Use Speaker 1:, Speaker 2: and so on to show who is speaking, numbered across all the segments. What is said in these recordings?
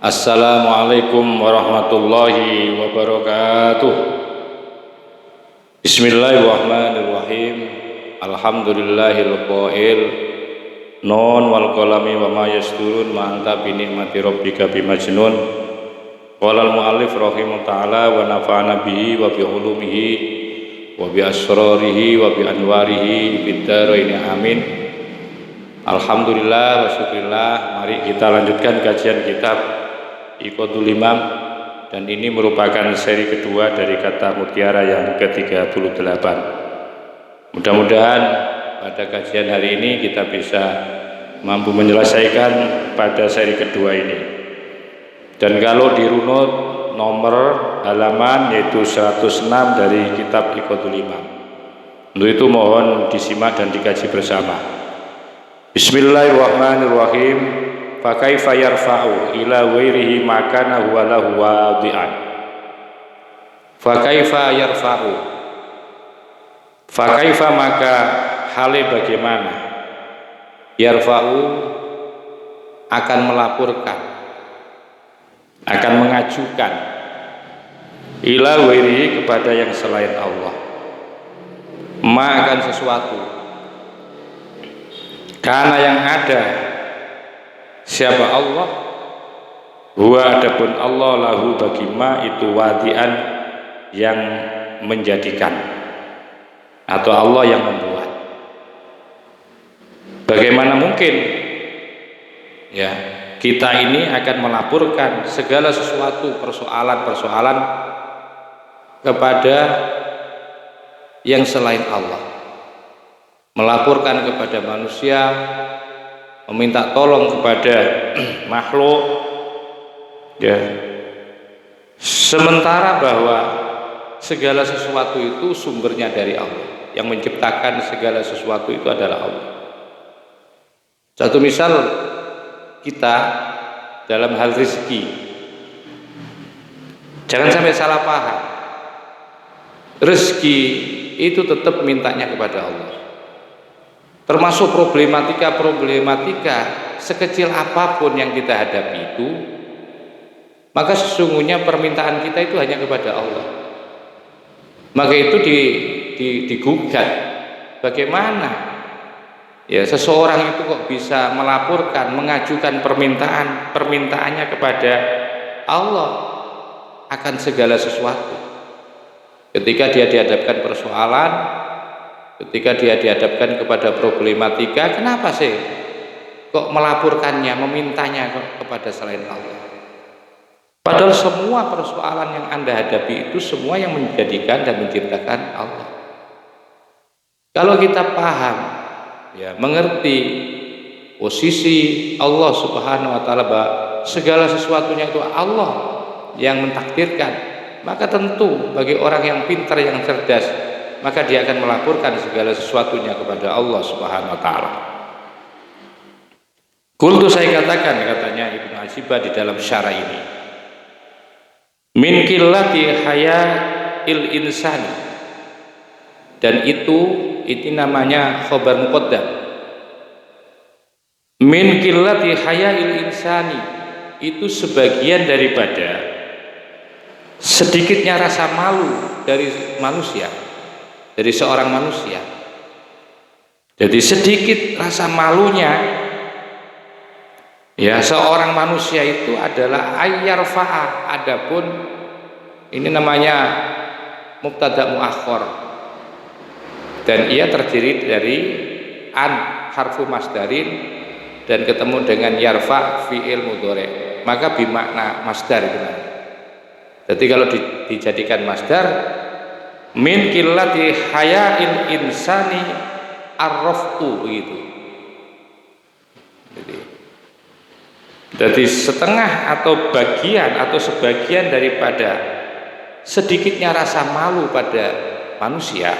Speaker 1: Assalamualaikum warahmatullahi wabarakatuh. Bismillahirrahmanirrahim. Alhamdulillahil qail nun wal qalami wa ma yasturun ma anta bi ni'mati rabbika bimajnun. Qala al muallif rahimahu ta'ala wa nafa'ana bihi wa bi ulumihi wa bi asrarihi wa bi anwarihi bid dharain amin. Alhamdulillah wa syukurillah. Mari kita lanjutkan kajian kitab Iqadul Imam, dan ini merupakan seri kedua dari kata mutiara yang ke-38. Mudah-mudahan pada kajian hari ini kita bisa mampu menyelesaikan pada seri kedua ini. Dan kalau dirunut nomor halaman yaitu 106 dari kitab Iqadul Imam. Untuk itu mohon disimak dan dikaji bersama. Bismillahirrahmanirrahim. Fakaifa yarfa'u ila ghairihi makana huwa lahu wadi'an. Fakaifa yarfa'u, fakaifa maka hale bagaimana, yarfa'u akan melaporkan, akan mengajukan, ila ghairihi kepada yang selain Allah, ma akan sesuatu karena yang ada siapa Allah, huwa adapun Allah lahu bagi ma itu wadi'an yang menjadikan, atau Allah yang membuat. Bagaimana mungkin ya kita ini akan melaporkan segala sesuatu persoalan-persoalan kepada yang selain Allah, melaporkan kepada manusia, meminta tolong kepada makhluk ya, sementara bahwa segala sesuatu itu sumbernya dari Allah, yang menciptakan segala sesuatu itu adalah Allah. Satu misal kita dalam hal rezeki, jangan sampai salah paham, rezeki itu tetap mintanya kepada Allah. Termasuk problematika sekecil apapun yang kita hadapi itu, maka sesungguhnya permintaan kita itu hanya kepada Allah. Maka itu digugat. Bagaimana ya seseorang itu kok bisa melaporkan, mengajukan permintaannya kepada Allah akan segala sesuatu. Ketika dia dihadapkan persoalan, ketika dia dihadapkan kepada problematika, kenapa sih kok melaporkannya, memintanya kepada selain Allah? Padahal semua persoalan yang Anda hadapi itu semua yang menjadikan dan menciptakan Allah. Kalau kita paham, ya, mengerti posisi Allah Subhanahu wa taala, bahwa segala sesuatunya itu Allah yang mentakdirkan, maka tentu bagi orang yang pintar, yang cerdas, maka dia akan melaporkan segala sesuatunya kepada Allah Subhanahu wa taala. Qultu, saya katakan, katanya Ibnu Ajibah di dalam syarah ini, min qillati haya'il insani, dan itu namanya khabar muqaddam. Min qillati haya'il insani, itu sebagian daripada sedikitnya rasa malu dari manusia, dari seorang manusia. Jadi sedikit rasa malunya ya seorang manusia itu adalah ayyarfa'a. Adapun ini namanya mubtada muakhkhar, dan ia terdiri dari an harfu masdarin dan ketemu dengan yarfa fi'il mudhari', maka bimakna masdar itu. Jadi kalau dijadikan masdar, min qillati haya'il insani arraftu, begitu. Jadi setengah atau bagian atau sebagian daripada sedikitnya rasa malu pada manusia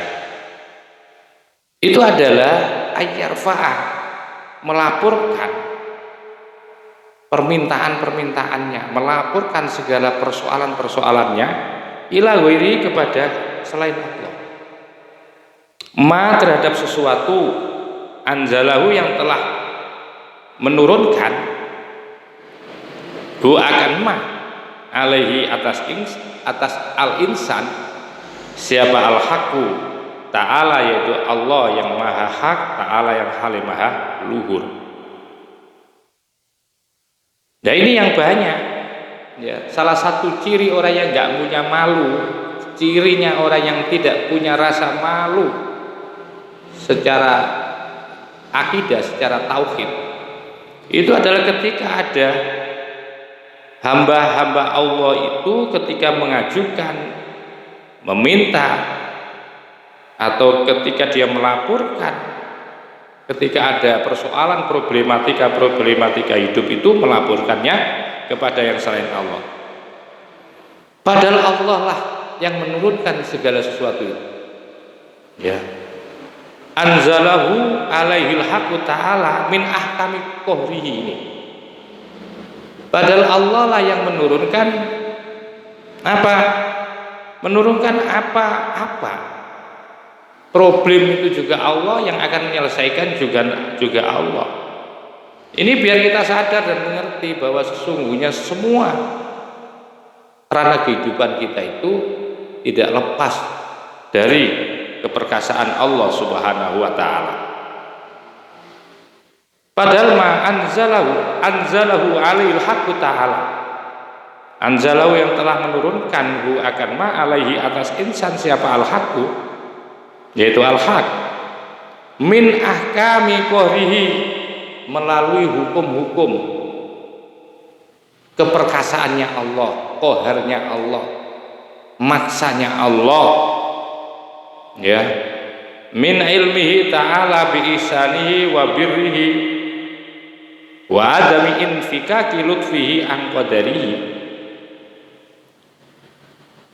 Speaker 1: itu adalah ayyarfa'ah, melaporkan permintaan-permintaannya, melaporkan segala persoalan-persoalannya ila ghairi, kepada selain Allah, ma terhadap sesuatu anzalahu yang telah menurunkan hu akan ma alaihi atas al insan siapa al haqqu ta'ala, yaitu Allah yang maha hak, ta'ala yang halim maha luhur. Nah ini yang banyak ya, salah satu ciri orang yang nggak punya malu, cirinya orang yang tidak punya rasa malu secara akidah, secara tauhid, itu adalah ketika ada hamba-hamba Allah itu ketika mengajukan, meminta, atau ketika dia melaporkan, ketika ada persoalan problematika hidup itu melaporkannya kepada yang selain Allah. Padahal Allah lah yang menurunkan segala sesuatu itu. Ya. Anzalahu alaihil haqqu ta'ala min ahkami qahrihi ini. Padahal Allah lah yang menurunkan apa? Menurunkan apa-apa. Problem itu juga Allah, yang akan menyelesaikan juga Allah. Ini biar kita sadar dan mengerti bahwa sesungguhnya semua ranah kehidupan kita itu tidak lepas dari keperkasaan Allah Subhanahu wa taala. Padahal ma anzalahu alaihil haqqu ta'ala. Anzalahu yang telah menurunkan hu akan ma alaihi atas insan siapa al-haqqu, yaitu al-haq, min ahkami qahrihi, melalui hukum-hukum keperkasaannya Allah, qaharnya Allah, maksanya Allah, ya, min ilmihi ta'ala bi ihsanihi wa birrihi wa adami infikaki lutfihi an qadarihi.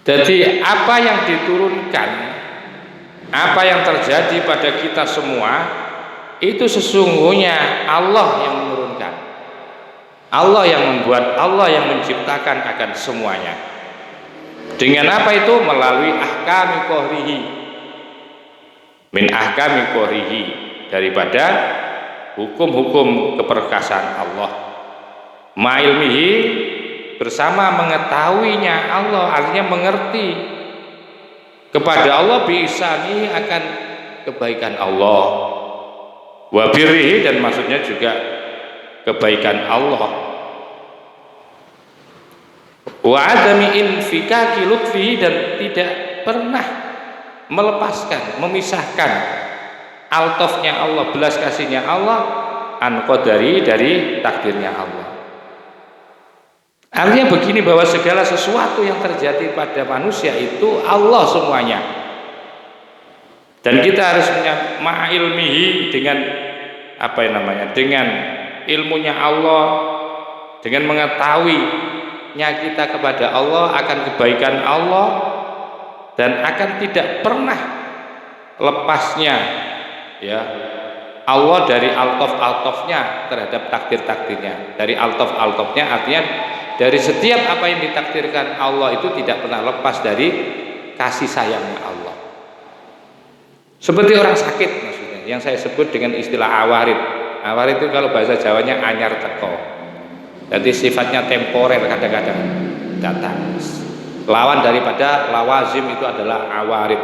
Speaker 1: Jadi apa yang diturunkan, apa yang terjadi pada kita semua itu sesungguhnya Allah yang menurunkan, Allah yang membuat, Allah yang menciptakan akan semuanya. Dengan apa itu? Melalui ahkami qahrihi, min ahkami qahrihi, daripada hukum-hukum keperkasaan Allah, ma'ilmihi, bersama mengetahuinya Allah, artinya mengerti kepada Allah, bi'isani, akan kebaikan Allah, wa birrihi, dan maksudnya juga kebaikan Allah, wa adami infikaki lutfihi, dan tidak pernah melepaskan, memisahkan altofnya Allah, belas kasihnya Allah, an qadari, dari takdirnya Allah. Artinya begini, bahwa segala sesuatu yang terjadi pada manusia itu Allah semuanya. Dan kita harus ma'ilmihi, dengan apa yang namanya, dengan ilmunya Allah, dengan mengetahuinya kita kepada Allah, akan kebaikan Allah, dan akan tidak pernah lepasnya ya Allah dari altof-altofnya terhadap takdir-takdirnya. Dari altof-altofnya artinya dari setiap apa yang ditakdirkan Allah itu tidak pernah lepas dari kasih sayangnya Allah. Seperti orang sakit maksudnya, yang saya sebut dengan istilah awarid. Awarid itu kalau bahasa Jawanya anyar teko. Jadi sifatnya temporer, kadang-kadang datang. Lawan daripada lawazim itu adalah awarid.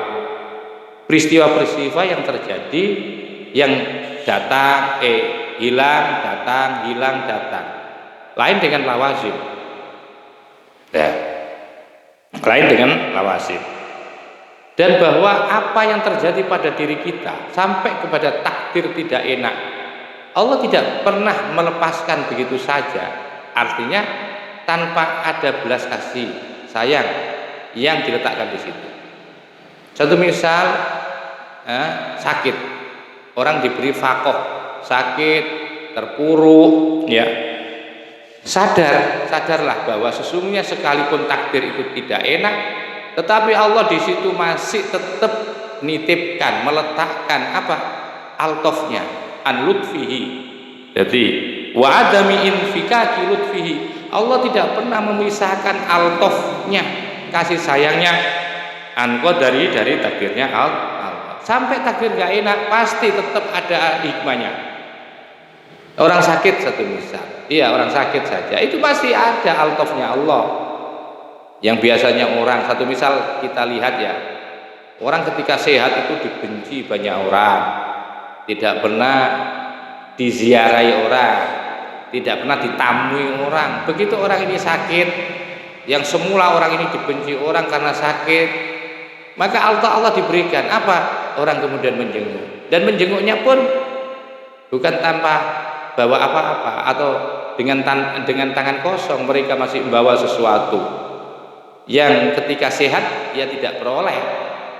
Speaker 1: Peristiwa-peristiwa yang terjadi, yang datang, hilang, datang, hilang, datang. Lain dengan lawazim. Ya. Lain dengan lawazim. Dan bahwa apa yang terjadi pada diri kita sampai kepada takdir tidak enak, Allah tidak pernah melepaskan begitu saja. Artinya tanpa ada belas kasih sayang yang diletakkan di situ. Satu misal, sakit, orang diberi fakoh, sakit, terpuruk, ya. Sadarlah bahwa sesungguhnya sekalipun takdir itu tidak enak, tetapi Allah di situ masih tetap nitipkan, meletakkan apa? Altofnya, an lutfihi. Jadi wa adami infikaki lutfihi. Allah tidak pernah memisahkan altofnya, kasih sayangnya, an qadari, dari takdirnya Allah. Sampai takdir gak enak pasti tetap ada hikmahnya. Orang sakit satu misal, Iya, orang sakit saja. Itu pasti ada altofnya Allah. Yang biasanya orang, satu misal kita lihat ya, orang ketika sehat itu dibenci banyak orang, tidak pernah diziarahi orang, tidak pernah ditamui orang. Begitu orang ini sakit, yang semula orang ini dibenci orang karena sakit, maka Allah diberikan apa? Orang kemudian menjenguk, dan menjenguknya pun bukan tanpa bawa apa-apa atau dengan tangan kosong. Mereka masih membawa sesuatu yang ketika sehat ia tidak peroleh,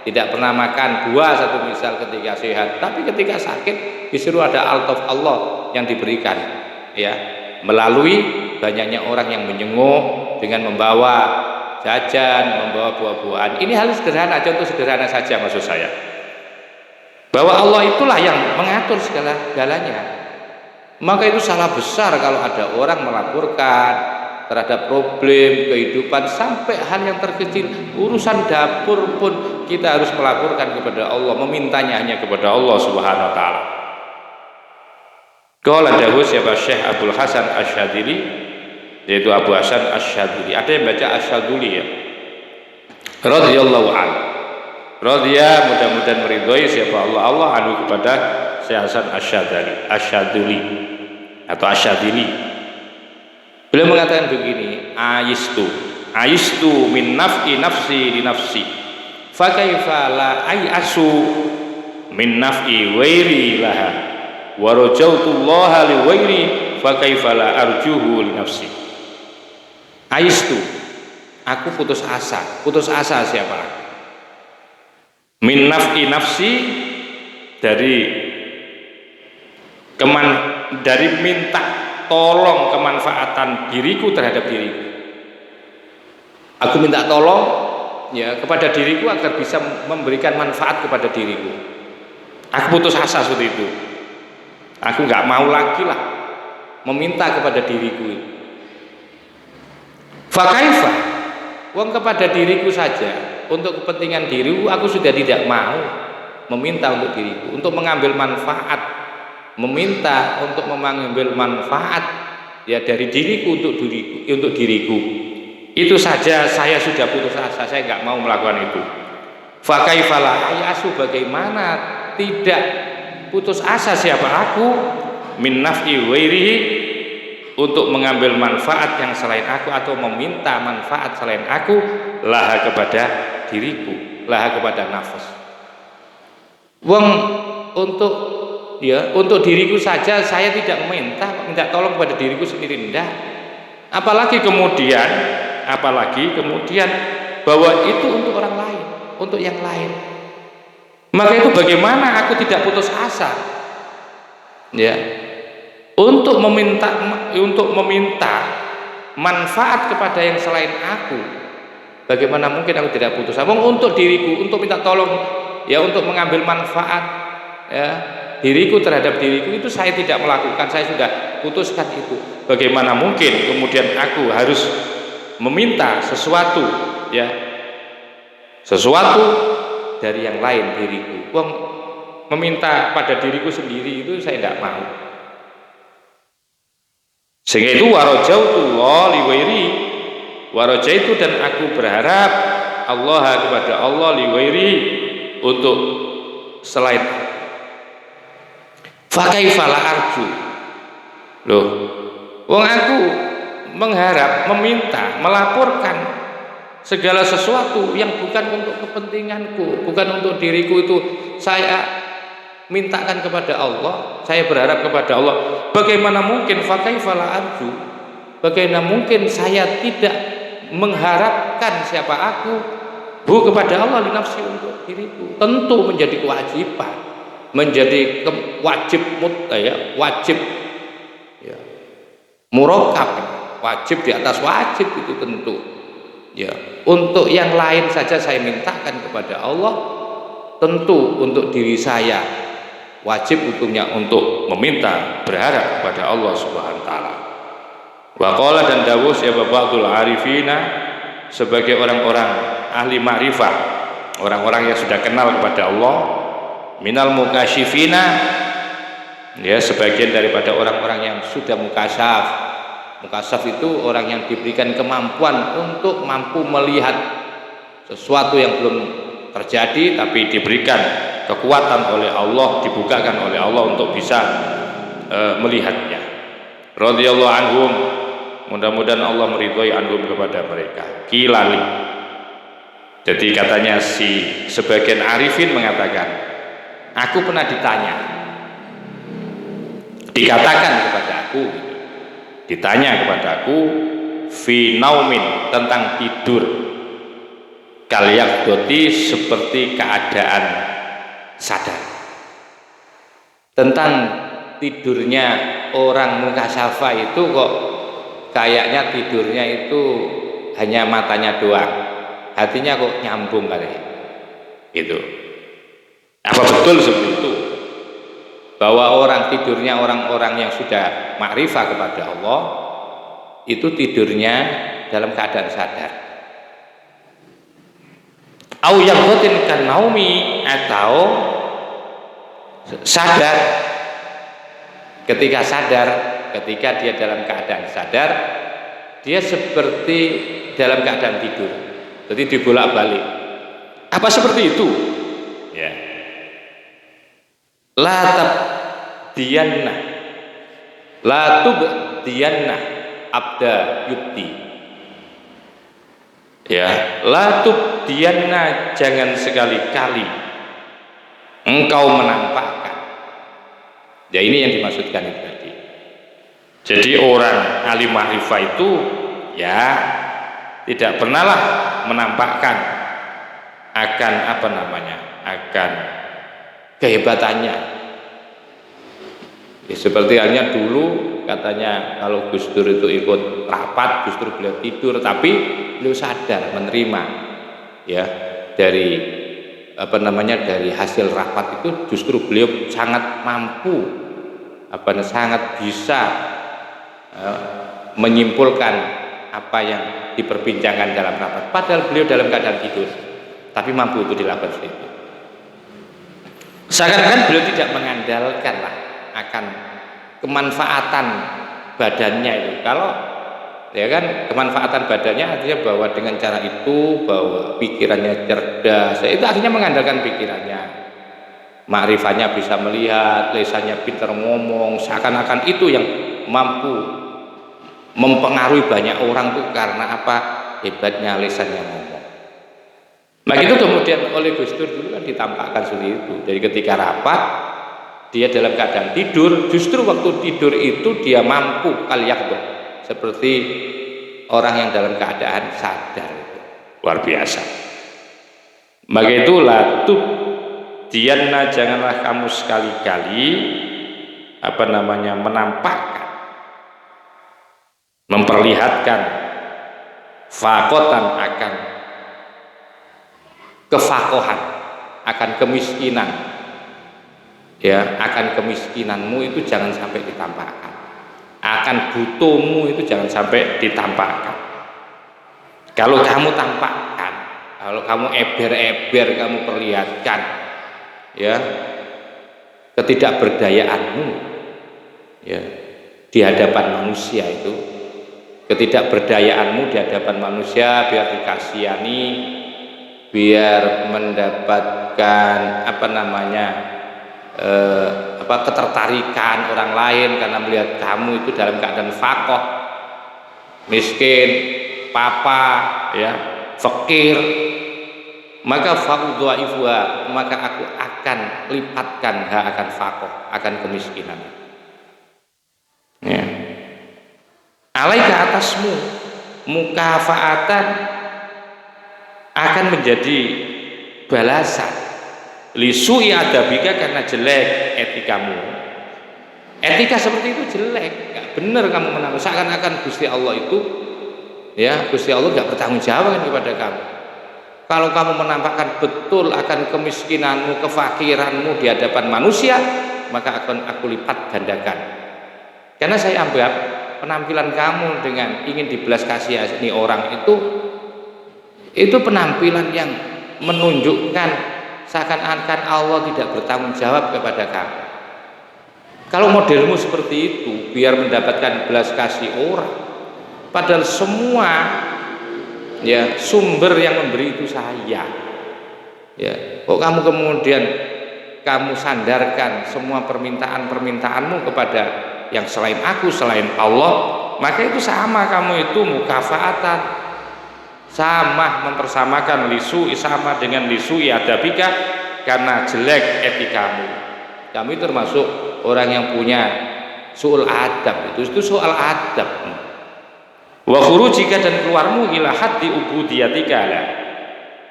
Speaker 1: tidak pernah makan buah satu misal ketika sehat, tapi ketika sakit disuruh ada altaf Allah yang diberikan, ya, melalui banyaknya orang yang menjenguk dengan membawa jajan, membawa buah-buahan. Ini hal sederhana, contoh sederhana saja maksud saya, bahwa Allah itulah yang mengatur segala-galanya. Maka itu salah besar kalau ada orang melaporkan terhadap problem kehidupan sampai hal yang terkecil, urusan dapur pun kita harus melaporkan kepada Allah, memintanya hanya kepada Allah Subhanahu wa taala. Qala dawuh siapa Syekh Abdul Hasan Asy-Syadzili, yaitu Abu Hasan Asy-Syadzili. Ada yang baca Asy-Syadzili ya. Radhiyallahu anhu. Radhiya, mudah-mudahan meridhoi siapa Allah anu kepada Syekh Hasan Asy-Syadzili atau Asy-Syadzili. Beliau mengatakan begini, aistu min naf'i nafsi li nafsi fa kaifa la ayasu min naf'i ghairi laha wa rajautullaha li ghairi fa kaifa la arjuhu li nafsi. Aistu, aku putus asa siapa? Min naf'i nafsi, dari minta tolong kemanfaatan diriku terhadap diriku. Aku minta tolong ya kepada diriku agar bisa memberikan manfaat kepada diriku. Aku putus asa seperti itu. Aku nggak mau lagi lah meminta kepada diriku. Fakaifa, wong kepada diriku saja, untuk kepentingan diriku aku sudah tidak mau meminta untuk diriku, untuk mengambil manfaat, meminta untuk mengambil manfaat ya dari diriku untuk diriku. Itu saja saya sudah putus asa, saya nggak mau melakukan itu. Fakaifala ayasu, bagaimana tidak putus asa siapa aku min naf'i ghairihi, untuk mengambil manfaat yang selain aku atau meminta manfaat selain aku, laha kepada diriku, laha kepada nafas. Wong untuk diriku saja saya tidak minta tolong kepada diriku sendiri, enggak. Apalagi kemudian bahwa itu untuk orang lain, untuk yang lain. Maka itu bagaimana aku tidak putus asa, ya, untuk meminta manfaat kepada yang selain aku. Bagaimana mungkin aku tidak putus asa? Untuk diriku, untuk minta tolong, ya, untuk mengambil manfaat, ya, diriku terhadap diriku, itu saya tidak melakukan, saya sudah putuskan itu. Bagaimana mungkin kemudian aku harus meminta sesuatu, ya, sesuatu dari yang lain diriku. Meminta pada diriku sendiri itu saya tidak mau. Sehingga itu warajautullah liwairi, warajaitu, dan aku berharap Allah kepada Allah liwairi, untuk selain aku. Fakaifala arju, loh, wong aku mengharap, meminta, melaporkan segala sesuatu yang bukan untuk kepentinganku, bukan untuk diriku, itu saya mintakan kepada Allah, saya berharap kepada Allah. Bagaimana mungkin fakaifala arju, bagaimana mungkin saya tidak mengharapkan siapa aku kepada Allah linafsi, untuk diriku. Tentu menjadi kewajiban, menjadi wajib ya, murakab, wajib di atas wajib, itu tentu ya. Untuk yang lain saja saya mintakan kepada Allah, tentu untuk diri saya wajib hukumnya untuk meminta, berharap kepada Allah Subhanahu wa taala. Wa qala, dan dawuh ya ba'dul arifina, sebagai orang-orang ahli ma'rifah, orang-orang yang sudah kenal kepada Allah, minal mukasyifina, ya, sebagian daripada orang-orang yang sudah mukasyaf, Mukasyaf itu orang yang diberikan kemampuan untuk mampu melihat sesuatu yang belum terjadi, tapi diberikan kekuatan oleh Allah, dibukakan oleh Allah untuk bisa melihatnya. Radhiyallahu anhum, mudah-mudahan Allah meridhai anhum kepada mereka. Kilali. Jadi katanya si sebagian arifin mengatakan, aku pernah dikatakan kepada aku, ditanya kepada aku, fi naumin, tentang tidur, kalyakdoti, seperti keadaan sadar, tentang tidurnya orang mukasyafa itu kok kayaknya tidurnya itu hanya matanya doang, hatinya kok nyambung kali itu. Apa betul seperti itu, bahwa orang tidurnya orang-orang yang sudah makrifah kepada Allah itu tidurnya dalam keadaan sadar? Au yaqatin kan naumi, atau sadar, ketika dia dalam keadaan sadar, dia seperti dalam keadaan tidur, jadi dibolak-balik. Apa seperti itu? Ya. La tubdiyanna abda yubdi. Ya, la tubdiyanna, jangan sekali-kali engkau menampakkan. Ya, ini yang dimaksudkan itu tadi. Jadi orang alim ma'rifah itu ya tidak pernahlah menampakkan akan akan kehebatannya. Ya, seperti halnya dulu katanya kalau Gus Dur itu ikut rapat, justru beliau tidur, tapi beliau sadar menerima ya dari dari hasil rapat itu, justru beliau sangat mampu sangat bisa menyimpulkan apa yang diperbincangkan dalam rapat, padahal beliau dalam keadaan tidur, tapi mampu itu dilakukan seperti itu. Seakan-akan beliau tidak mengandalkan akan kemanfaatan badannya itu. Kalau ya kan, kemanfaatan badannya artinya bahwa dengan cara itu bahwa pikirannya cerdas, itu akhirnya mengandalkan pikirannya, ma'rifahnya bisa melihat, lisannya pintar ngomong, seakan-akan itu yang mampu mempengaruhi banyak orang tuh karena apa? Hebatnya lisannya ngomong. Nah itu kemudian oleh Gus Dur dulu kan ditampakkan seperti itu. Dari ketika rapat dia dalam keadaan tidur, justru waktu tidur itu dia mampu kalyakdot, seperti orang yang dalam keadaan sadar. Luar biasa. Maka itulah tubdiyanna, janganlah kamu sekali-kali menampakkan, memperlihatkan fakotan, akan kefakohan, akan kemiskinan, ya, akan kemiskinanmu itu jangan sampai ditampakkan, akan butuhmu itu jangan sampai ditampakkan. Kalau kamu tampakkan, kalau kamu eber-eber, kamu perlihatkan ya ketidakberdayaanmu ya di hadapan manusia, itu ketidakberdayaanmu di hadapan manusia biar dikasihani, biar mendapatkan ketertarikan orang lain karena melihat kamu itu dalam keadaan fakoh, miskin, papa, ya, fakir, maka fa'udha'ifuha, maka aku akan lipatkan akan fakoh, akan kemiskinan. Ya. Alaika, atasmu, mukafaatan, akan menjadi balasan lisu'i adabika, karena jelek etikamu. Etika seperti itu jelek, gak benar kamu menang. Seakan-akan Gusti Allah itu ya, Gusti Allah gak bertanggung jawab kepada kamu. Kalau kamu menampakkan betul akan kemiskinanmu, kefakiranmu di hadapan manusia, maka akan aku lipat gandakan. Karena saya anggap penampilan kamu dengan ingin dibelas kasihani orang itu penampilan yang menunjukkan seakan-akan Allah tidak bertanggung jawab kepada kamu. Kalau modelmu seperti itu biar mendapatkan belas kasih orang, Padahal semua ya sumber yang memberi itu saya. Ya, kok kamu kemudian kamu sandarkan semua permintaanmu kepada yang selain aku, selain Allah, maka itu sama kamu itu mukafaatan, sama mempersamakan lisui sama dengan lisui adabika, karena jelek etikamu. Kamu itu termasuk orang yang punya su'ul adab, itu soal adab. Wa khurujika, dan keluarmu ila haddi ubudiyatika,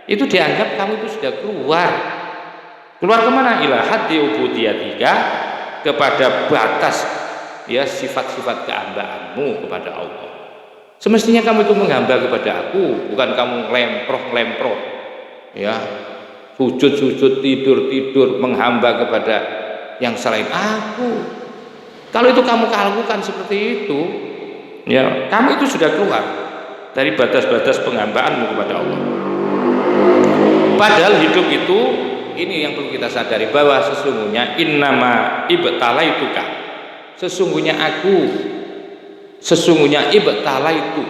Speaker 1: itu dianggap kamu itu sudah keluar kemana? Ila haddi ubudiyatika, kepada batas ya sifat-sifat kehambaanmu kepada Allah. Semestinya kamu itu menghamba kepada aku, bukan kamu lemproh ya, sujud tidur menghamba kepada yang selain aku. Kalau itu kamu lakukan seperti itu, ya kamu itu sudah keluar dari batas-batas penghambaanmu kepada Allah. Padahal hidup itu, ini yang perlu kita sadari, bahwa sesungguhnya innama ibtalaituka, sesungguhnya ibtalaitu,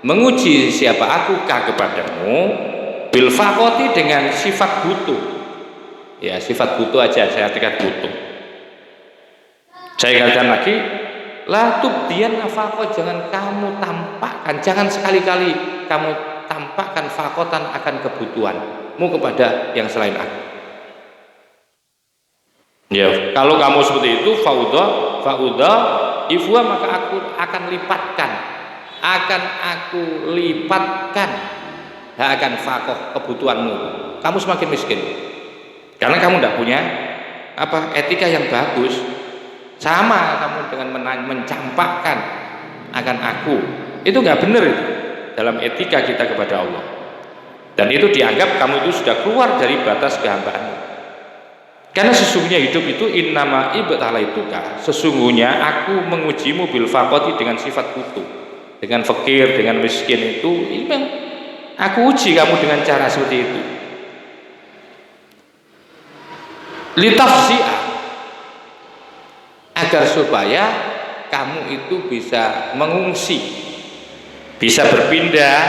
Speaker 1: menguji siapa aku kepadamu, bil faqati, dengan sifat butuh. Ya, sifat butuh aja, saya artikan butuh. Saya katakan lagi, la tubdiyan faqat, jangan kamu tampakkan, jangan sekali-kali kamu tampakkan faqatan, akan kebutuhanmu kepada yang selain aku. Ya, kalau kamu seperti itu, fauda ifwa, maka aku akan lipatkan akan faqah kebutuhanmu. Kamu semakin miskin karena kamu tidak punya etika yang bagus. Sama kamu dengan mencampakkan akan aku, itu nggak benar itu dalam etika kita kepada Allah, dan itu dianggap kamu itu sudah keluar dari batas kehambaanmu. Karena sesungguhnya hidup itu innama ibtalaituka, sesungguhnya aku mengujimu bil faqati, dengan sifat butuh, dengan fakir, dengan miskin, itu memang aku uji kamu dengan cara seperti itu. Litafzi'a, agar supaya kamu itu bisa mengungsi, bisa berpindah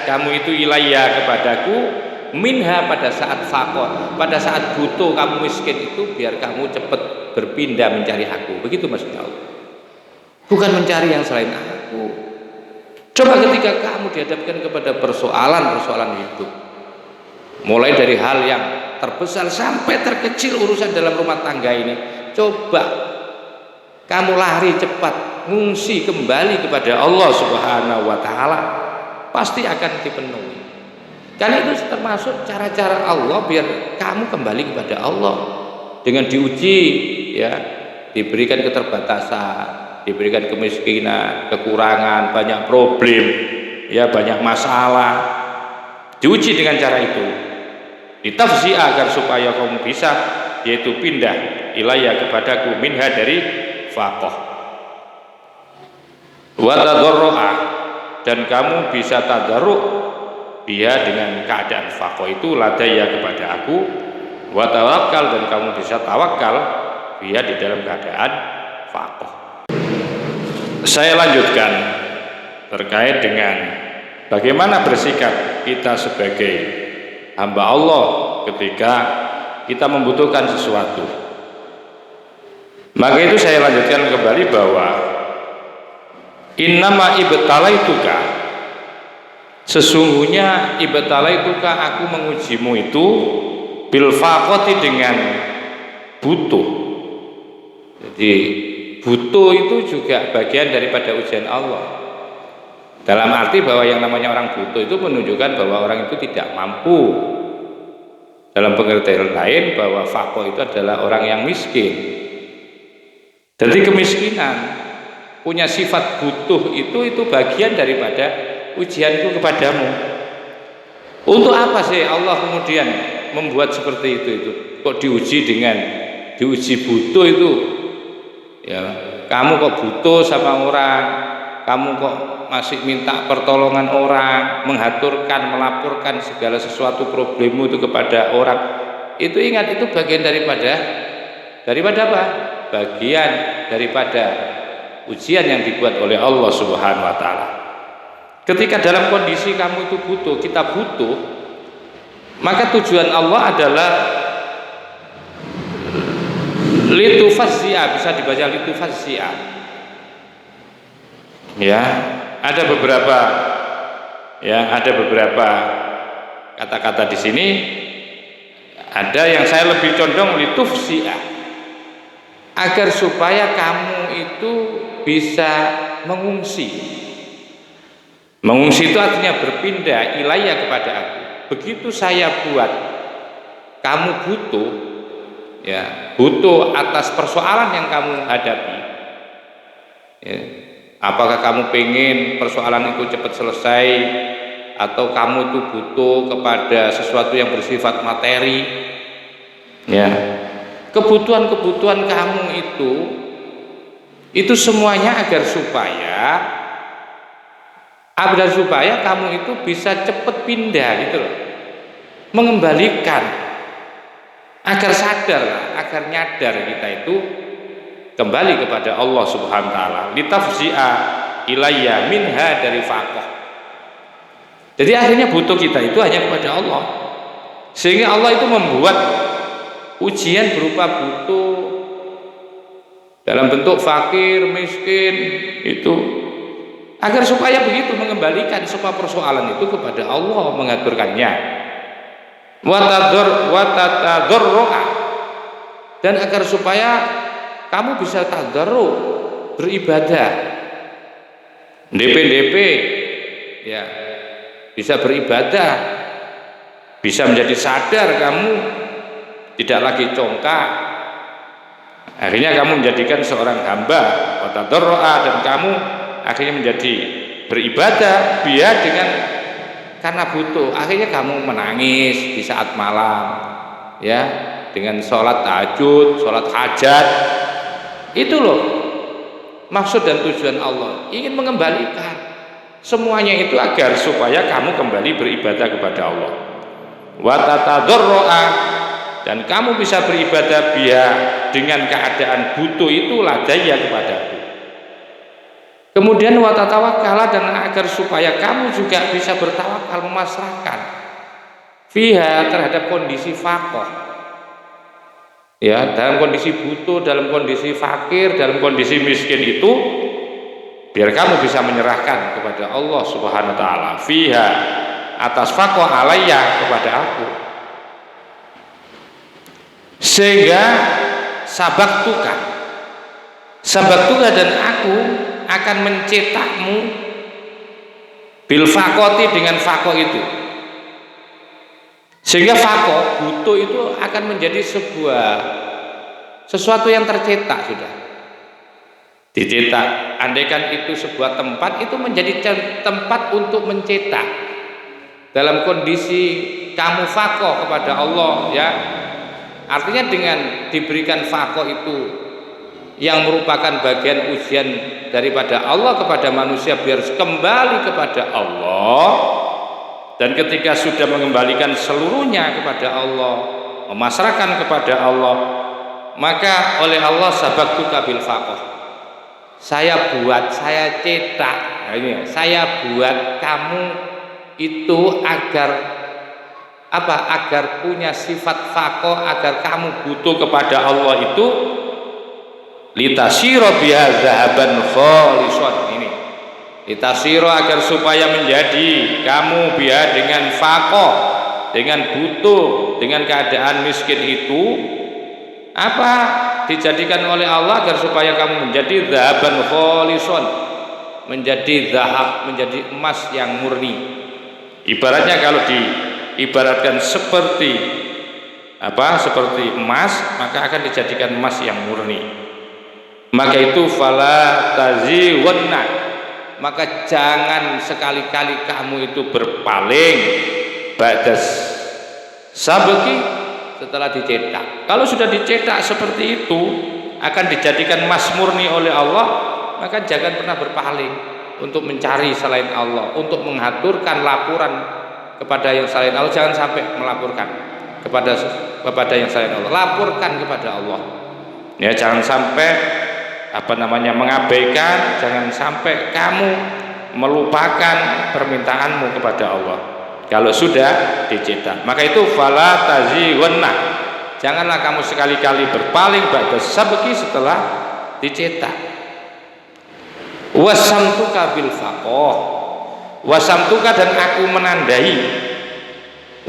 Speaker 1: kamu itu ilayya kepadaku, minha, pada saat faqor, pada saat butuh kamu miskin itu, biar kamu cepat berpindah mencari aku. Begitu maksudnya Allah, bukan mencari yang selain aku. Coba ketika kamu dihadapkan kepada persoalan hidup, mulai dari hal yang terbesar sampai terkecil urusan dalam rumah tangga ini, coba kamu lari cepat, ngungsi kembali kepada Allah Subhanahu wa Ta'ala, pasti akan dipenuhi. Karena itu termasuk cara-cara Allah biar kamu kembali kepada Allah, dengan diuji, ya, diberikan keterbatasan, diberikan kemiskinan, kekurangan, banyak problem, ya, banyak masalah, diuji dengan cara itu, ditafzi, agar supaya kamu bisa, yaitu pindah ilayya kepadaku, minha, dari faqah, wa tadarru'a, dan kamu bisa tadarru' dia dengan keadaan faqah itu, ladaya, kepada aku, wa tawakkal, dan kamu bisa tawakal dia di dalam keadaan faqah. Saya lanjutkan terkait dengan bagaimana bersikap kita sebagai hamba Allah ketika kita membutuhkan sesuatu. Maka itu saya lanjutkan kembali bahwa innama ibtalaituka, sesungguhnya ibtalaituka, aku mengujimu itu bil faqati, dengan butuh. Jadi butuh itu juga bagian daripada ujian Allah, dalam arti bahwa yang namanya orang butuh itu menunjukkan bahwa orang itu tidak mampu. Dalam pengertian lain, bahwa faqah itu adalah orang yang miskin. Jadi kemiskinan punya sifat butuh itu bagian daripada ujianku kepadamu. Untuk apa sih Allah kemudian membuat seperti itu? Kok diuji butuh itu? Ya, kamu kok butuh sama orang, kamu kok masih minta pertolongan orang, melaporkan segala sesuatu problemmu itu kepada orang. Itu ingat, itu bagian daripada apa? Bagian daripada ujian yang dibuat oleh Allah Subhanahu wa Ta'ala. Ketika dalam kondisi kamu itu butuh, kita butuh, maka tujuan Allah adalah litufazzi'a, bisa dibaca litufazzi'a. Ya, ada beberapa kata-kata di sini. Ada yang saya lebih condong litufzi'a, agar supaya kamu itu bisa mengungsi. Mengungsi itu artinya berpindah ilayya kepada aku. Begitu saya buat kamu butuh, ya, butuh atas persoalan yang kamu hadapi, ya, apakah kamu pengen persoalan itu cepat selesai, atau kamu itu butuh kepada sesuatu yang bersifat materi, ya, kebutuhan-kebutuhan kamu itu semuanya agar supaya kamu itu bisa cepat pindah gitu loh, mengembalikan, agar sadar, agar nyadar kita itu kembali kepada Allah Subhanahu wa taala. Litafzi'a ilayya minha, dari faqah. Jadi akhirnya butuh kita itu hanya kepada Allah, sehingga Allah itu membuat ujian berupa butuh dalam bentuk fakir, miskin itu, agar supaya begitu mengembalikan semua persoalan itu kepada Allah, mengaturkannya. Watatadorro'a, dan agar supaya kamu bisa tadarru, beribadah, DP, ya, bisa beribadah, bisa menjadi sadar kamu tidak lagi congkak. Akhirnya kamu menjadikan seorang hamba, watatadorro'a, dan kamu akhirnya menjadi beribadah biar karena butuh. Akhirnya kamu menangis di saat malam, ya, dengan sholat tahajud, sholat hajat. Itu loh maksud dan tujuan Allah, ingin mengembalikan semuanya itu agar supaya kamu kembali beribadah kepada Allah. Wa tatadorro'a, dan kamu bisa beribadah biar dengan keadaan butuh itu ladaya kepadaku. Kemudian wa tatawakkala, dan agar supaya kamu juga bisa bertawakal, memasrahkan fiha, terhadap kondisi faqah. Ya, dalam kondisi butuh, dalam kondisi fakir, dalam kondisi miskin itu, biar kamu bisa menyerahkan kepada Allah Subhanahu wa taala, fiha, atas faqah alayya, kepada aku. Sehingga sabaktuka, dan aku akan mencetakmu bil faqoti, dengan faqah itu. Sehingga faqah, butuh itu akan menjadi sesuatu yang tercetak, sudah dicetak. Andaikan itu sebuah tempat, itu menjadi tempat untuk mencetak. Dalam kondisi kamu faqah kepada Allah, ya, artinya dengan diberikan faqah itu yang merupakan bagian ujian daripada Allah kepada manusia biar kembali kepada Allah. Dan ketika sudah mengembalikan seluruhnya kepada Allah, memasrahkan kepada Allah, maka oleh Allah sabaktuka bil faqah, saya buat, saya cetak, nah ini, saya buat kamu itu agar apa? Agar punya sifat faqah, agar kamu butuh kepada Allah itu, litasira biha zahaban khalisan. Ini litasira, agar supaya menjadi kamu biha, dengan faqah, dengan butuh, dengan keadaan miskin itu, apa? Dijadikan oleh Allah agar supaya kamu menjadi zahaban khalisan, menjadi zahab, menjadi emas yang murni. Ibaratnya kalau diibaratkan seperti apa? Seperti emas, maka akan dijadikan emas yang murni. Maka itu fala taziwanna, maka jangan sekali-kali kamu itu berpaling ba'das sabqi, setelah dicetak. Kalau sudah dicetak seperti itu, akan dijadikan emas murni oleh Allah, maka jangan pernah berpaling untuk mencari selain Allah, untuk mengaturkan laporan kepada yang selain Allah. Jangan sampai melaporkan kepada yang selain Allah, laporkan kepada Allah, ya. Jangan sampai mengabaikan, jangan sampai kamu melupakan permintaanmu kepada Allah kalau sudah dicetak. Maka itu fala tazighanna, janganlah kamu sekali-kali berpaling ba'da sabqi setelah dicetak. Wasamtuka bil faqah, wasamtuka dan aku menandai,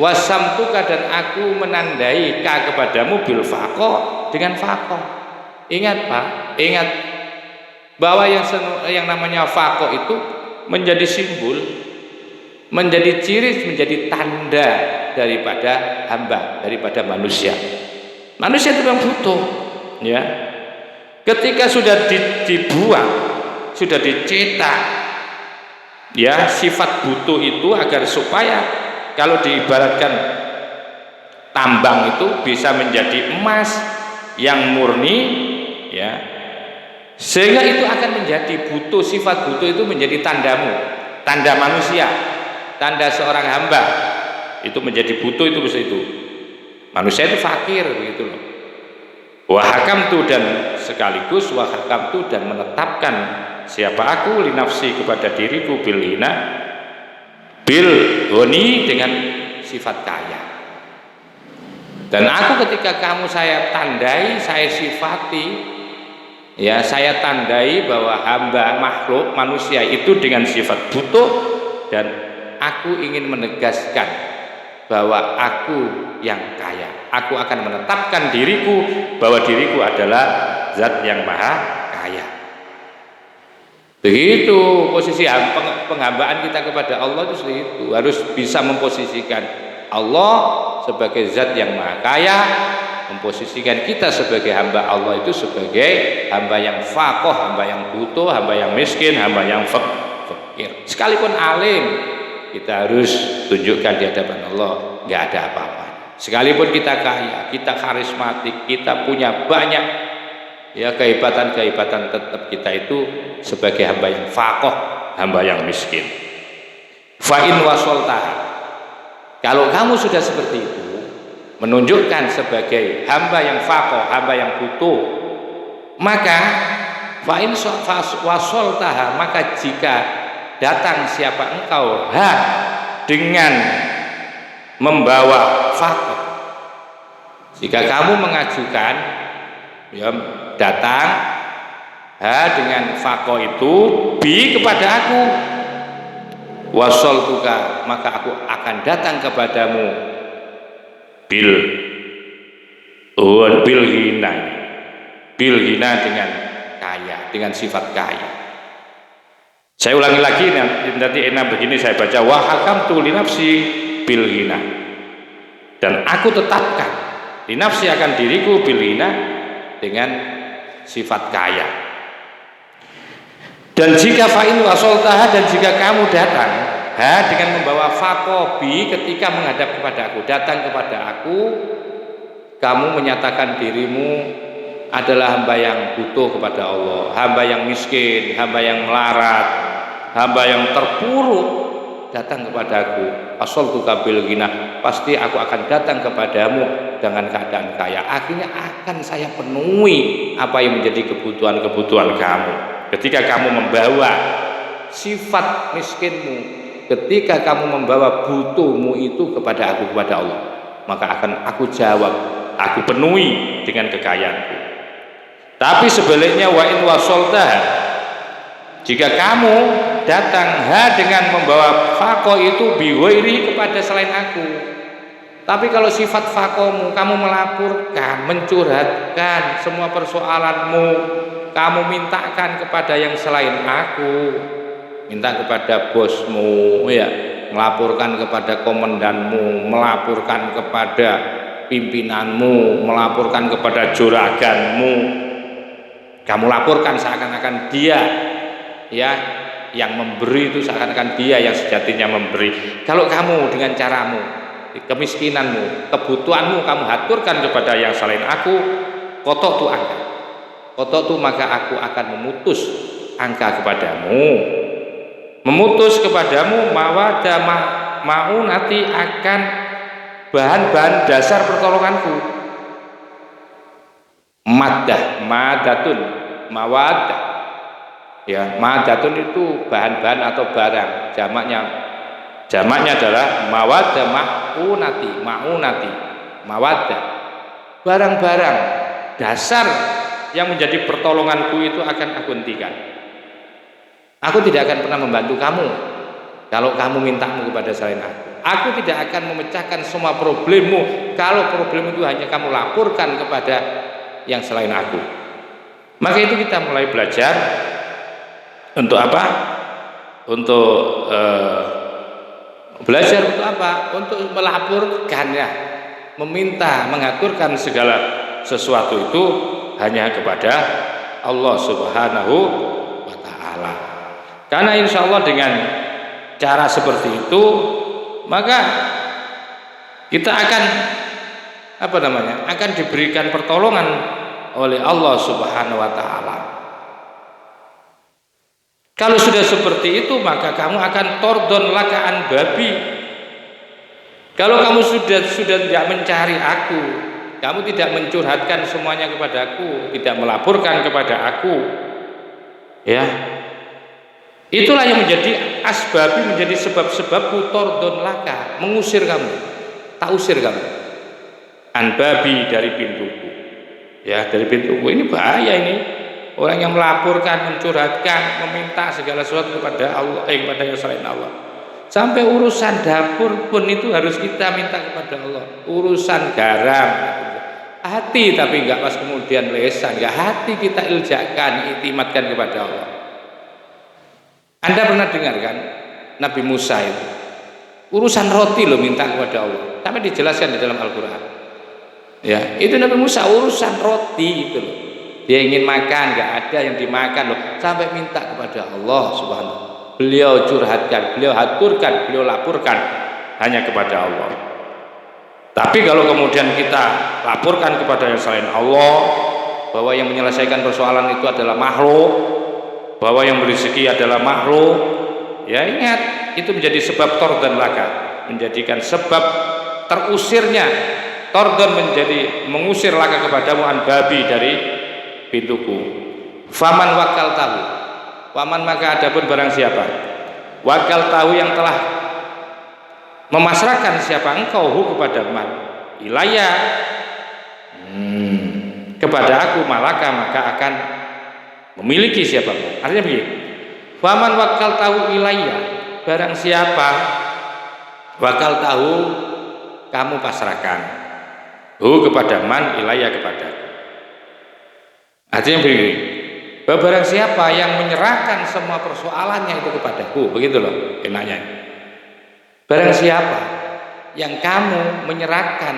Speaker 1: wasamtuka dan aku menandai ka kepadamu bil faqah, dengan faqah. Ingat Pak, ingat bahwa yang namanya faqah itu menjadi simbol, menjadi ciri, menjadi tanda daripada hamba, daripada manusia. Manusia itu memang butuh, ya. Ketika sudah dibuat, sudah dicetak, ya, sifat butuh itu agar supaya kalau diibaratkan tambang itu bisa menjadi emas yang murni, ya, sehingga itu akan menjadi butuh. Sifat butuh itu menjadi tandamu, tanda manusia, tanda seorang hamba itu menjadi butuh. Itu bisa itu manusia itu fakir, begitu loh. Wahakamtu, dan sekaligus wahakamtu, dan menetapkan siapa aku li nafsi, kepada diriku, bil ghina, bil ghani, dengan sifat kaya. Dan aku ketika kamu saya tandai, saya sifati, ya, saya tandai bahwa hamba makhluk manusia itu dengan sifat butuh, dan aku ingin menegaskan bahwa aku yang kaya. Aku akan menetapkan diriku bahwa diriku adalah zat yang maha kaya. Begitu posisi penghambaan kita kepada Allah itu seperti itu. Harus bisa memposisikan Allah sebagai zat yang maha kaya, memposisikan kita sebagai hamba Allah itu sebagai hamba yang faqih, hamba yang butuh, hamba yang miskin, hamba yang fakir. Sekalipun alim, kita harus tunjukkan di hadapan Allah nggak ada apa-apa. Sekalipun kita kaya, kita karismatik, kita punya banyak, ya, kehebatan-kehebatan, tetap kita itu sebagai hamba yang faqih, hamba yang miskin. Fa'in wasoltah, kalau kamu sudah seperti itu, menunjukkan sebagai hamba yang faqih, hamba yang butuh, maka fa'in wasoltah, maka jika datang siapa engkau dengan membawa faqih, jika kamu mengajukan, ya, datang dengan faqih itu bi kepada aku, wasoltuka, maka aku akan datang kepadamu bil ghina, dengan kaya, dengan sifat kaya. Saya ulangi lagi, nanti enak begini saya baca, wa hakamtu li nafsi bil ghina, dan aku tetapkan li nafsi, akan diriku, bil ghina, dengan sifat kaya. Dan jika fa'in wasoltaha, dan jika kamu datang dengan membawa faqih ketika menghadap kepada aku, datang kepada aku, kamu menyatakan dirimu adalah hamba yang butuh kepada Allah, hamba yang miskin, hamba yang melarat, hamba yang terpuruk, datang kepadaku, asoltuka bil ghina, pasti aku akan datang kepadamu dengan keadaan kaya. Akhirnya akan saya penuhi apa yang menjadi kebutuhan-kebutuhan kamu. Ketika kamu membawa sifat miskinmu, ketika kamu membawa butuhmu itu kepada aku, kepada Allah, maka akan aku jawab, aku penuhi dengan kekayaanku. Tapi sebaliknya, wa in wasoltah, jika kamu datang dengan membawa faqih itu biwairi, kepada selain aku. Tapi kalau sifat faqihmu, kamu melaporkan, mencurhatkan semua persoalanmu, kamu mintakan kepada yang selain aku, minta kepada bosmu, ya, melaporkan kepada komandanmu, melaporkan kepada pimpinanmu, melaporkan kepada juraganmu, kamu laporkan seakan-akan dia, ya, yang memberi itu seakan-akan dia yang sejatinya memberi. Kalau kamu dengan caramu, kemiskinanmu, kebutuhanmu kamu haturkan kepada yang selain aku, kotok tu maka aku akan memutus angka kepadamu, memutus kepadamu mawadah maunati, akan bahan-bahan dasar pertolonganku. Madatun mawadah, Ya, madatun itu bahan-bahan atau barang. Jamaknya adalah mawaddah maunati. Mawaddah. Barang-barang dasar yang menjadi pertolonganku itu akan aku hentikan. Aku tidak akan pernah membantu kamu kalau kamu mintamu kepada selain aku. Aku tidak akan memecahkan semua problemmu kalau problem itu hanya kamu laporkan kepada yang selain aku. Maka itu kita mulai belajar untuk apa? Untuk belajar untuk apa? Untuk melaporkannya, meminta, mengaturkan segala sesuatu itu hanya kepada Allah Subhanahu wa Ta'ala. Karena insya Allah dengan cara seperti itu, maka kita akan akan diberikan pertolongan oleh Allah Subhanahu wa Ta'ala. Kalau sudah seperti itu, maka kamu akan tordon lakaan babi. Kalau kamu sudah tidak mencari aku, kamu tidak mencurhatkan semuanya kepada aku, tidak melaporkan kepada aku, ya, itulah yang menjadi asbabi, menjadi sebab-sebabku tordon laka, mengusir kamu, tak usir kamu, anbabi dari pintuku, ya, dari pintuku. Ini bahaya ini. Orang yang melaporkan, mencurhatkan, meminta segala sesuatu kepada Allah, kepada yang selain Allah. Sampai urusan dapur pun itu harus kita minta kepada Allah. Urusan garam, hati tapi enggak pas kemudian lesan, enggak, hati kita iljakan, itimatkan kepada Allah. Anda pernah dengar kan Nabi Musa itu urusan roti loh minta kepada Allah, sampai dijelaskan di dalam Al-Quran. Ya, itu Nabi Musa urusan roti itu loh. Dia ingin makan, nggak ada yang dimakan loh, sampai minta kepada Allah Subhanahu. Beliau curhatkan, beliau haturkan, beliau laporkan hanya kepada Allah. Tapi kalau kemudian kita laporkan kepada yang selain Allah, bahwa yang menyelesaikan persoalan itu adalah makhluk, bahwa yang berizeki adalah makhluk, ya ingat, itu menjadi sebab tordon laka, menjadikan sebab terusirnya tordon, menjadi mengusir laka kepadamu anbabi dari pintuku. Faman wakal tahu, faman maka adapun barang siapa wakal tahu yang telah memasrahkan siapa engkau kepada man ilaya, kepada aku, malaka maka akan memiliki siapa. Artinya begini, faman wakal tahu ilaya, barang siapa wakal tahu kamu pasrahkan kepada man ilaya, kepada. Artinya begini, barang siapa yang menyerahkan semua persoalannya itu kepadaku, begitu loh enaknya. Barang siapa yang kamu menyerahkan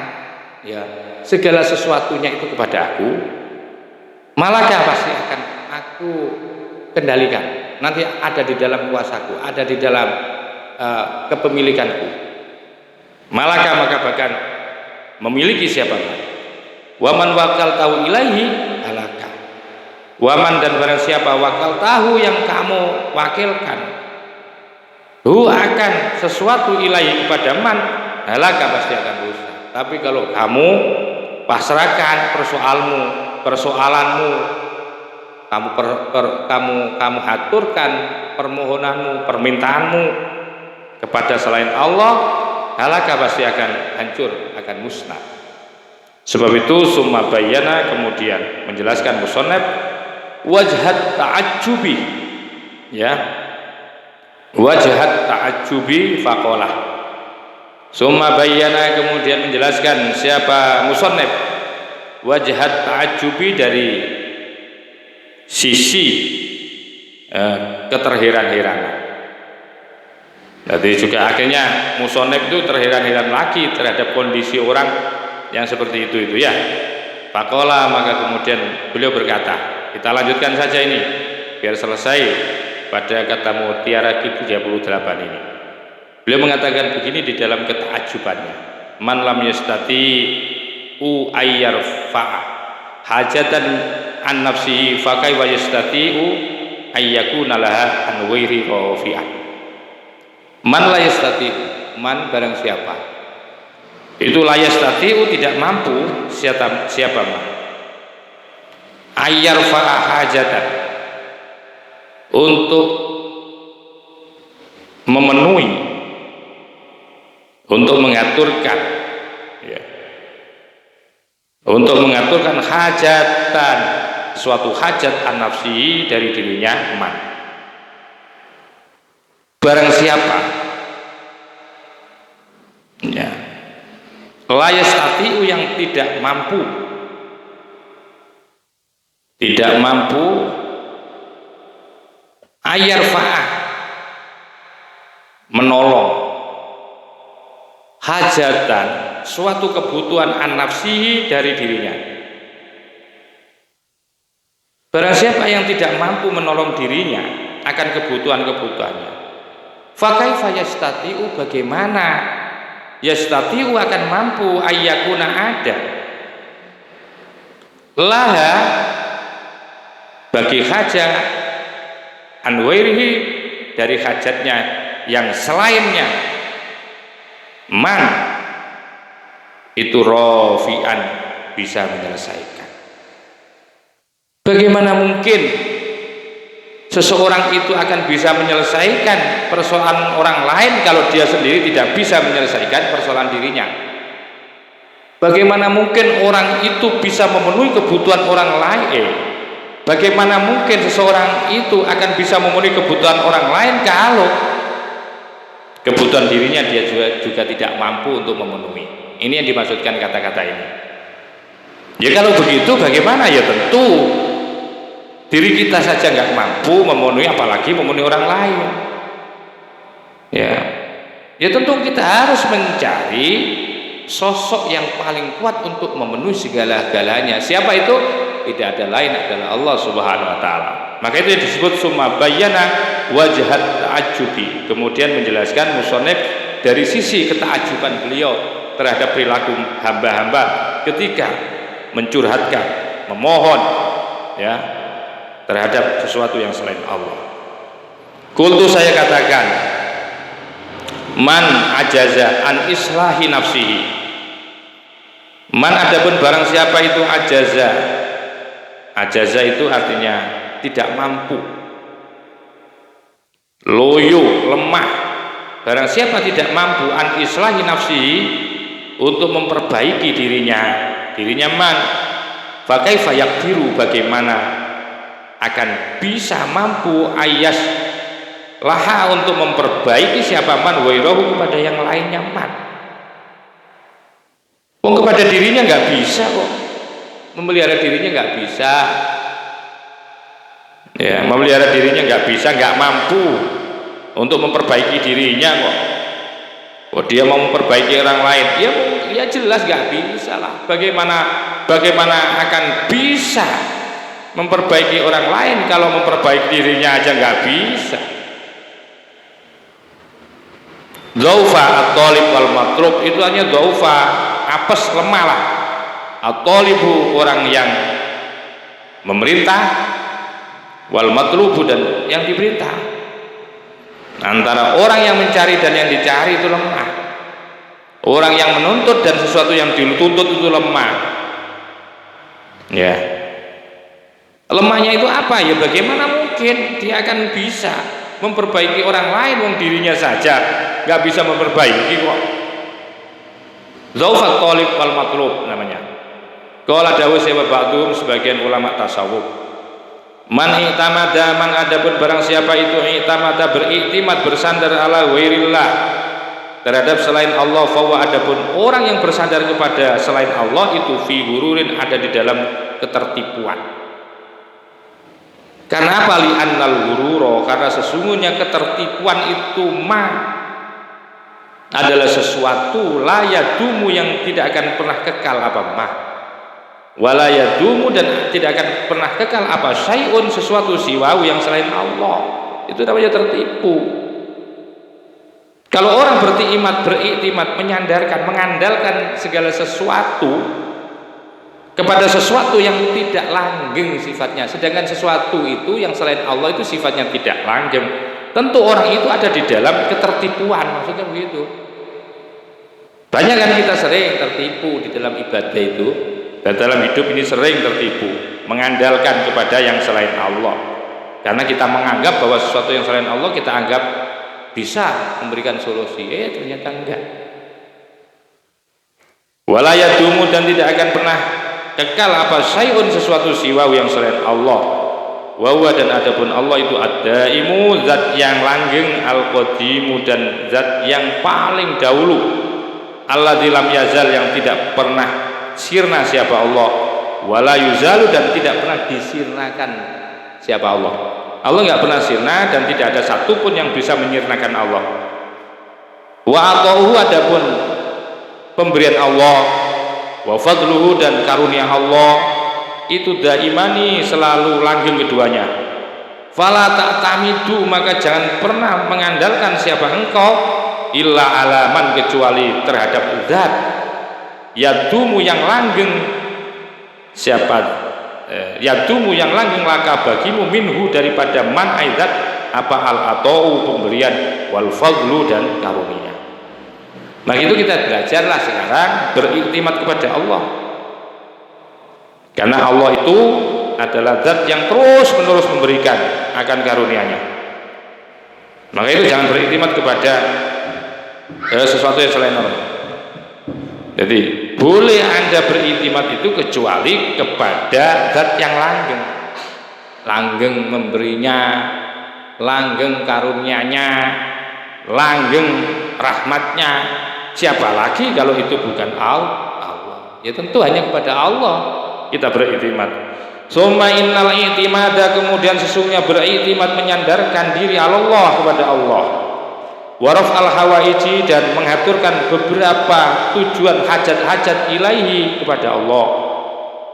Speaker 1: ya segala sesuatunya itu kepada aku, malaka pasti akan aku kendalikan. Nanti ada di dalam kuasaku, ada di dalam kepemilikanku. Malaka maka bahkan memiliki siapa. Waman wakal tahu ilahi halaka. Waman dan barang siapa wakal tahu yang kamu wakilkan akan sesuatu ilahi kepada man halaka pasti akan rusak. Tapi kalau kamu pasrahkan persoalanmu, kamu haturkan permohonanmu, permintaanmu kepada selain Allah, halaka pasti akan hancur, akan musnah. Sebab itu summa bayyana, kemudian menjelaskan musannaf wajhat ta'ajjubi, ya, wajhat ta'ajjubi faqala. Summa bayyana, kemudian menjelaskan siapa musannaf wajhat ta'ajjubi, dari sisi keterheran-heranan. Jadi juga akhirnya musannaf itu terheran-heran lagi terhadap kondisi orang yang seperti itu ya. Faqala, maka kemudian beliau berkata, kita lanjutkan saja ini biar selesai pada kata mutiara ke-38 ini. Beliau mengatakan begini di dalam ketaajubannya, man lam yastati ayyarfa hajatan an nafsihi fa kaifa yastati'u ayyakuna laha an ghairi rafi'ah. Man la yastati'u, man barang siapa itu la yastati'u tidak mampu, siapa man ayyarfa hajatan, untuk memenuhi, untuk mengaturkan, ya, untuk mengaturkan hajatan, suatu hajat an-nafsi dari dirinya man. Barang siapa ya, la yastati'u, yang tidak mampu ayarfa'ah, menolong hajatan, suatu kebutuhan an-nafsihi dari dirinya. Barang siapa yang tidak mampu menolong dirinya akan kebutuhan-kebutuhannya, fakaifa yastati'u, bagaimana yastati'u akan mampu ayyakuna ada laha bagi hajat anwairihi, dari hajatnya yang selainnya man itu rofi'an, bisa menyelesaikan. Bagaimana mungkin seseorang itu akan bisa menyelesaikan persoalan orang lain kalau dia sendiri tidak bisa menyelesaikan persoalan dirinya? Bagaimana mungkin orang itu bisa memenuhi kebutuhan orang lain? Bagaimana mungkin seseorang itu akan bisa memenuhi kebutuhan orang lain kalau kebutuhan dirinya dia juga tidak mampu untuk memenuhi? Ini yang dimaksudkan kata-kata ini. Ya kalau begitu bagaimana? Ya tentu diri kita saja nggak mampu memenuhi, apalagi memenuhi orang lain. Ya tentu kita harus mencari sosok yang paling kuat untuk memenuhi segala-galanya. Siapa itu? Tidak ada lain adalah Allah Subhanahu wa taala. Maka itu yang disebut summa bayyana wajhat ta'ajjubi. Kemudian menjelaskan musannif dari sisi ketakjuban beliau terhadap perilaku hamba-hamba ketika mencurhatkan, memohon ya terhadap sesuatu yang selain Allah. Kultu, saya katakan, man ajaza an islahi nafsihi. Man, adapun barang siapa itu ajaza. Ajaza itu artinya tidak mampu, loyo, lemah. Barang siapa tidak mampu an islahi nafsihi, untuk memperbaiki dirinya man, fakaifa yaqdiru, bagaimana akan bisa mampu ayas laha, untuk memperbaiki siapa man wairahu, kepada yang lainnya man. Kepada dirinya nggak bisa kok, memelihara dirinya nggak bisa, ya memelihara dirinya nggak bisa, nggak mampu untuk memperbaiki dirinya kok. Oh, dia mau memperbaiki orang lain, ya jelas nggak bisa lah. Bagaimana akan bisa memperbaiki orang lain kalau memperbaiki dirinya aja nggak bisa? Dhaufa at-talib wal matlub, itu hanya dhaufa, apes, lemah lah. At-talibu, orang yang memerintah, wal matlubu, dan yang diperintah. Antara orang yang mencari dan yang dicari itu lemah. Orang yang menuntut dan sesuatu yang dituntut itu lemah. Ya. Lemahnya itu apa? Ya bagaimana mungkin dia akan bisa memperbaiki orang lain, wong dirinya saja nggak bisa memperbaiki kok. Dhaufat talib wal matlub namanya. Qala dawu sewa ba'dhum, sebagian ulama tasawuf, man i'tamada, man adapun barang siapa itu i'tamada, beriktimat, bersandar ala ghairillah, terhadap selain Allah, fawa, adapun orang yang bersandar kepada selain Allah itu fi hururin, ada di dalam ketertipuan. Karena apa? Li annal hururo, karena sesungguhnya ketertipuan itu adalah sesuatu la yadumu, yang tidak akan pernah kekal, apa wala yadumu, dan tidak akan pernah kekal apa syai'un, sesuatu siwau yang selain Allah. Itu namanya tertipu. Kalau orang beriktimat, menyandarkan, mengandalkan segala sesuatu kepada sesuatu yang tidak langgeng sifatnya, sedangkan sesuatu itu yang selain Allah itu sifatnya tidak langgeng, tentu orang itu ada di dalam ketertipuan. Maksudnya begitu. Banyak kan kita sering tertipu di dalam ibadah itu, dan dalam hidup ini sering tertipu, mengandalkan kepada yang selain Allah. Karena kita menganggap bahwa sesuatu yang selain Allah kita anggap bisa memberikan solusi, ternyata enggak. Wala yadumu, dan tidak akan pernah kekal apa syai'un sesuatu siwa yang selain Allah. Wa huwa, dan adapun Allah itu ad-daimu, zat yang langgeng, al-qadimu, dan zat yang paling dahulu, alladzi lam yazal, yang tidak pernah sirna siapa Allah, wala yuzalu, dan tidak pernah disirnakan siapa Allah. Allah enggak pernah sirna dan tidak ada satupun yang bisa menyirnakan Allah. Wa atauhu, adapun pemberian Allah, wa fadluhu, dan karunia Allah itu daimani, selalu langgeng keduanya. Fala ta'tamidu, maka jangan pernah mengandalkan siapa engkau illa alaman, kecuali terhadap zat yadumu, yang langgeng siapa yadumu, yang langgeng laka bagimu, minhu, daripada man aidat apa al-atau, pemberian, wal fadlu, dan karunia. Maka itu kita belajarlah sekarang beriktimat kepada Allah, karena Allah itu adalah zat yang terus menerus memberikan akan karunia-Nya. Maka itu jangan beriktimat kepada sesuatu yang selain Allah. Jadi boleh Anda beriktimat itu kecuali kepada zat yang langgeng, langgeng memberinya, langgeng karunia-Nya, langgeng rahmat-Nya. Siapa lagi kalau itu bukan Allah? Ya tentu hanya kepada Allah kita beriktimat. Summa innal i'timada, kemudian sesungguhnya beriktimat menyandarkan diri Allah kepada Allah. Waraf al hawaiji, dan mengaturkan beberapa tujuan hajat-hajat ilaihi kepada Allah.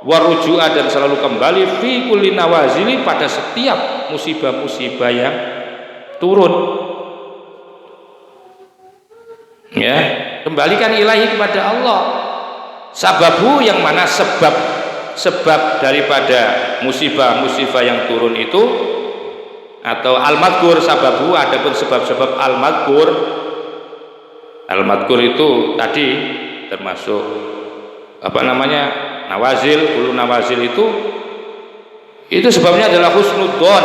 Speaker 1: Warujua, dan selalu kembali fi kulli nawazili, pada setiap musibah-musibah yang turun. Ya, kembalikan ilahi kepada Allah. Sababu, yang mana sebab daripada musibah-musibah yang turun itu, atau al-madkur sababu, adapun sebab-sebab al-madkur. Al-madkur itu tadi termasuk nawazil, ulu nawazil itu sebabnya adalah husnudzon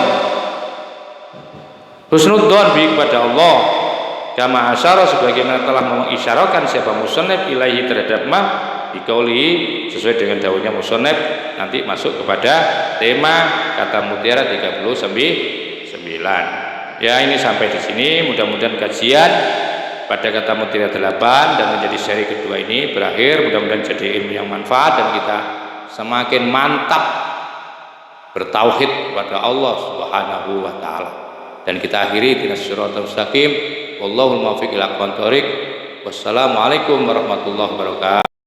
Speaker 1: bi kepada Allah, kama asyara, sebagaimana telah mengisyarakan siapa musannif ilaihi terhadap ma dikauli, sesuai dengan daunnya musannif, nanti masuk kepada tema kata mutiara 39. Ya, ini sampai di sini. Mudah-mudahan kajian pada kata mutiara 8 dan menjadi seri kedua ini berakhir. Mudah-mudahan jadi ilmu yang manfaat dan kita semakin mantap bertauhid kepada Allah Subhanahu wa taala. Dan kita akhiri dinas siratal mustaqim. Wallahul muwaffiq ila aqwamit thoriq. Wassalamualaikum warahmatullahi wabarakatuh.